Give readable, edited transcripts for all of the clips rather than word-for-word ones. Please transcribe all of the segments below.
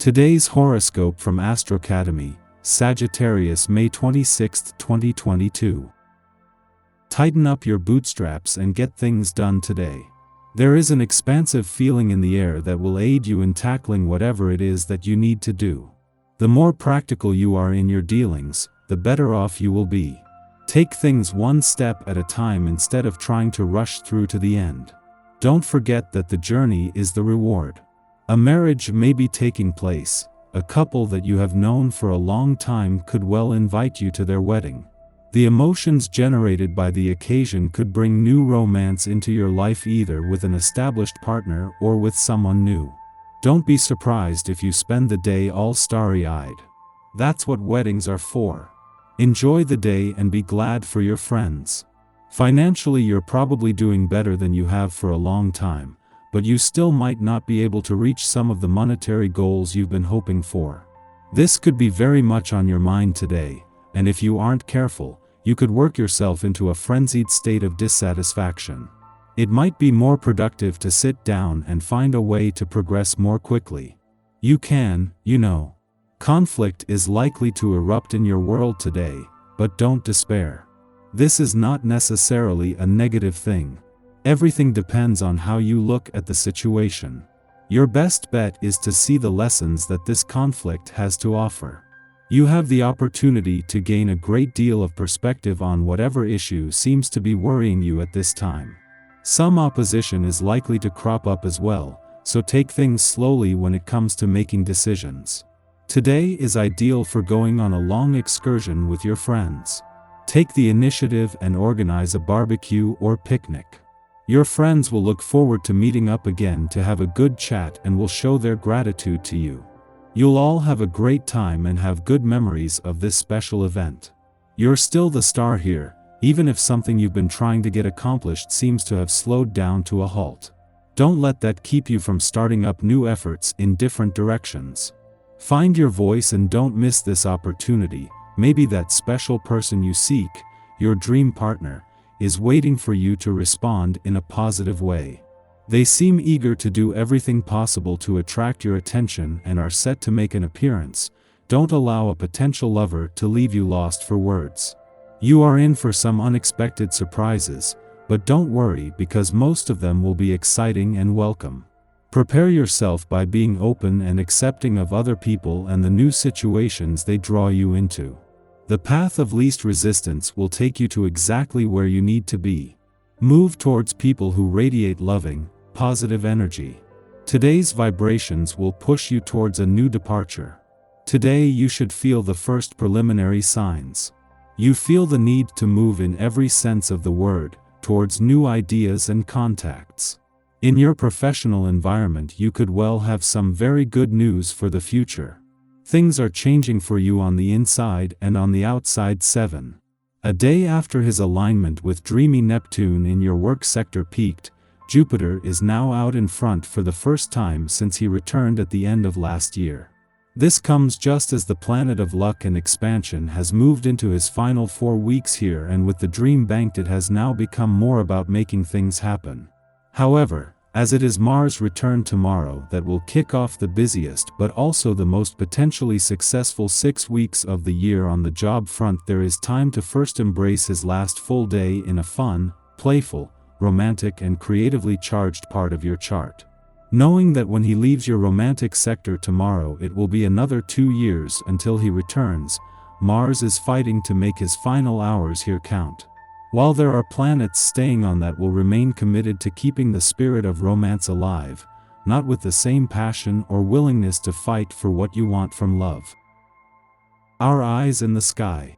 Today's horoscope from Astrocademy, Sagittarius May 26, 2022. Tighten up your bootstraps and get things done today. There is an expansive feeling in the air that will aid you in tackling whatever it is that you need to do. The more practical you are in your dealings, the better off you will be. Take things one step at a time instead of trying to rush through to the end. Don't forget that the journey is the reward. A marriage may be taking place. A couple that you have known for a long time could well invite you to their wedding. The emotions generated by the occasion could bring new romance into your life, either with an established partner or with someone new. Don't be surprised if you spend the day all starry-eyed. That's what weddings are for. Enjoy the day and be glad for your friends. Financially, you're probably doing better than you have for a long time, but you still might not be able to reach some of the monetary goals you've been hoping for. This could be very much on your mind today, and if you aren't careful, you could work yourself into a frenzied state of dissatisfaction. It might be more productive to sit down and find a way to progress more quickly. You can, Conflict is likely to erupt in your world today, but don't despair. This is not necessarily a negative thing. Everything depends on how you look at the situation. Your best bet is to see the lessons that this conflict has to offer. You have the opportunity to gain a great deal of perspective on whatever issue seems to be worrying you at this time. Some opposition is likely to crop up as well, so take things slowly when it comes to making decisions. Today is ideal for going on a long excursion with your friends. Take the initiative and organize a barbecue or picnic. Your friends will look forward to meeting up again to have a good chat and will show their gratitude to you. You'll all have a great time and have good memories of this special event. You're still the star here, even if something you've been trying to get accomplished seems to have slowed down to a halt. Don't let that keep you from starting up new efforts in different directions. Find your voice and don't miss this opportunity. Maybe that special person you seek, your dream partner, is waiting for you to respond in a positive way. They seem eager to do everything possible to attract your attention and are set to make an appearance. Don't allow a potential lover to leave you lost for words. You are in for some unexpected surprises, but don't worry because most of them will be exciting and welcome. Prepare yourself by being open and accepting of other people and the new situations they draw you into. The path of least resistance will take you to exactly where you need to be. Move towards people who radiate loving, positive energy. Today's vibrations will push you towards a new departure. Today you should feel the first preliminary signs. You feel the need to move in every sense of the word, towards new ideas and contacts. In your professional environment you could well have some very good news for the future. Things are changing for you on the inside and on the outside. 7. A day after his alignment with dreamy Neptune in your work sector peaked, Jupiter is now out in front for the first time since he returned at the end of last year. This comes just as the planet of luck and expansion has moved into his final 4 weeks here, and with the dream banked it has now become more about making things happen. However, as it is Mars' return tomorrow that will kick off the busiest but also the most potentially successful 6 weeks of the year on the job front, there is time to first embrace his last full day in a fun, playful, romantic and creatively charged part of your chart. Knowing that when he leaves your romantic sector tomorrow it will be another 2 years until he returns, Mars is fighting to make his final hours here count. While there are planets staying on that will remain committed to keeping the spirit of romance alive, not with the same passion or willingness to fight for what you want from love. Our eyes in the sky.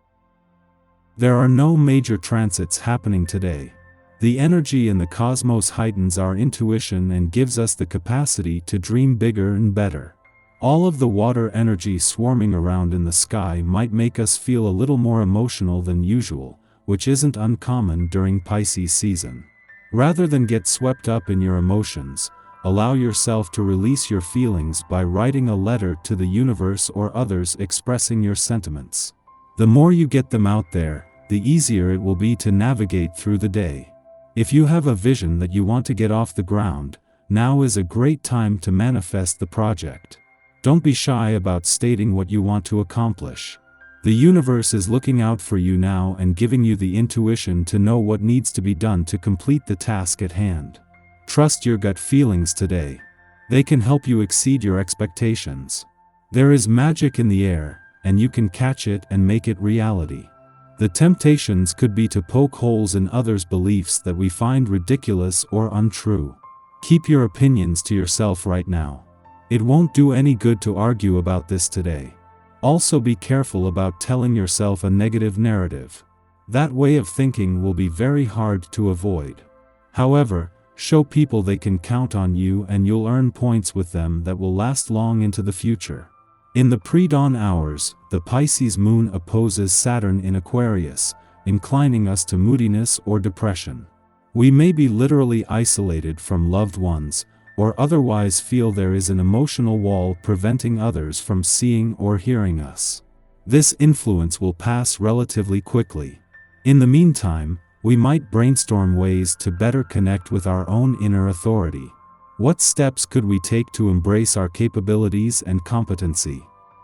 There are no major transits happening today. The energy in the cosmos heightens our intuition and gives us the capacity to dream bigger and better. All of the water energy swarming around in the sky might make us feel a little more emotional than usual, which isn't uncommon during Pisces season. Rather than get swept up in your emotions, allow yourself to release your feelings by writing a letter to the universe or others expressing your sentiments. The more you get them out there, the easier it will be to navigate through the day. If you have a vision that you want to get off the ground, now is a great time to manifest the project. Don't be shy about stating what you want to accomplish. The universe is looking out for you now and giving you the intuition to know what needs to be done to complete the task at hand. Trust your gut feelings today. They can help you exceed your expectations. There is magic in the air, and you can catch it and make it reality. The temptations could be to poke holes in others' beliefs that we find ridiculous or untrue. Keep your opinions to yourself right now. It won't do any good to argue about this today. Also be careful about telling yourself a negative narrative. That way of thinking will be very hard to avoid. However, show people they can count on you and you'll earn points with them that will last long into the future. In the pre-dawn hours, the Pisces moon opposes Saturn in Aquarius, inclining us to moodiness or depression. We may be literally isolated from loved ones, or otherwise feel there is an emotional wall preventing others from seeing or hearing us. This influence will pass relatively quickly. In the meantime, we might brainstorm ways to better connect with our own inner authority. What steps could we take to embrace our capabilities and competency?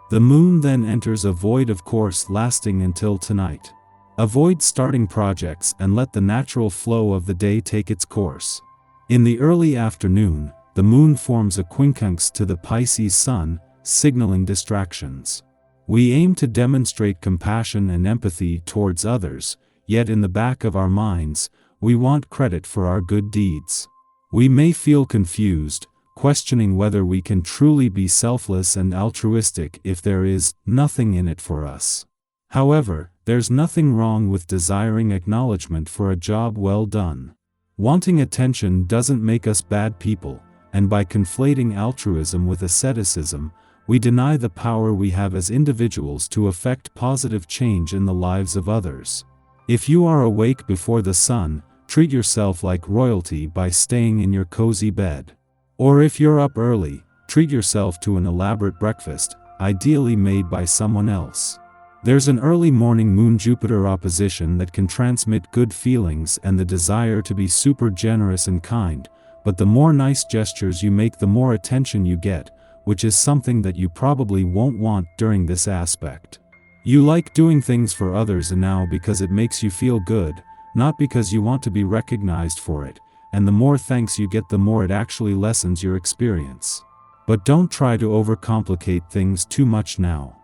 The moon then enters a void, of course, lasting until tonight. Avoid starting projects and let the natural flow of the day take its course. In the early afternoon, the moon forms a quincunx to the Pisces sun, signaling distractions. We aim to demonstrate compassion and empathy towards others, yet in the back of our minds, we want credit for our good deeds. We may feel confused, questioning whether we can truly be selfless and altruistic if there is nothing in it for us. However, there's nothing wrong with desiring acknowledgement for a job well done. Wanting attention doesn't make us bad people, and by conflating altruism with asceticism, we deny the power we have as individuals to effect positive change in the lives of others. If you are awake before the sun, treat yourself like royalty by staying in your cozy bed. Or if you're up early, treat yourself to an elaborate breakfast, ideally made by someone else. There's an early morning Moon-Jupiter opposition that can transmit good feelings and the desire to be super generous and kind, but the more nice gestures you make, the more attention you get, which is something that you probably won't want during this aspect. You like doing things for others now because it makes you feel good, not because you want to be recognized for it, and the more thanks you get, the more it actually lessens your experience. But don't try to overcomplicate things too much now.